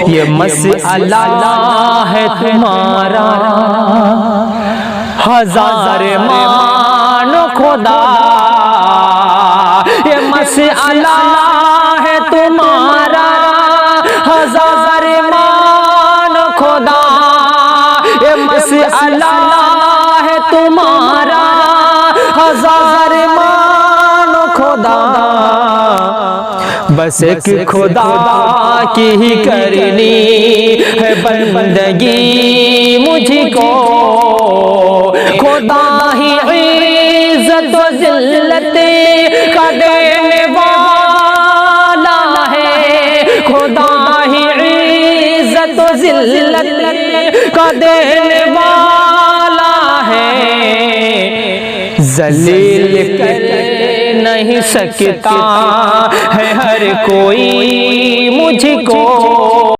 ये मसअला है तुम्हारा, हजार मानो खुदा। ये मसअला है तुम्हारा, हजार मानो खुदा। ये मसअला है तुम्हारा, हजार मानो खुदा। बस एक खुदा की ही करनी है बंदगी मुझको, खुदा ही इज्जत व जिल्लत का देने वाला है, खुदा ही इज्जत व जिल्लत का देने वाला है। जलील कर नहीं सकता है हर कोई मुझको,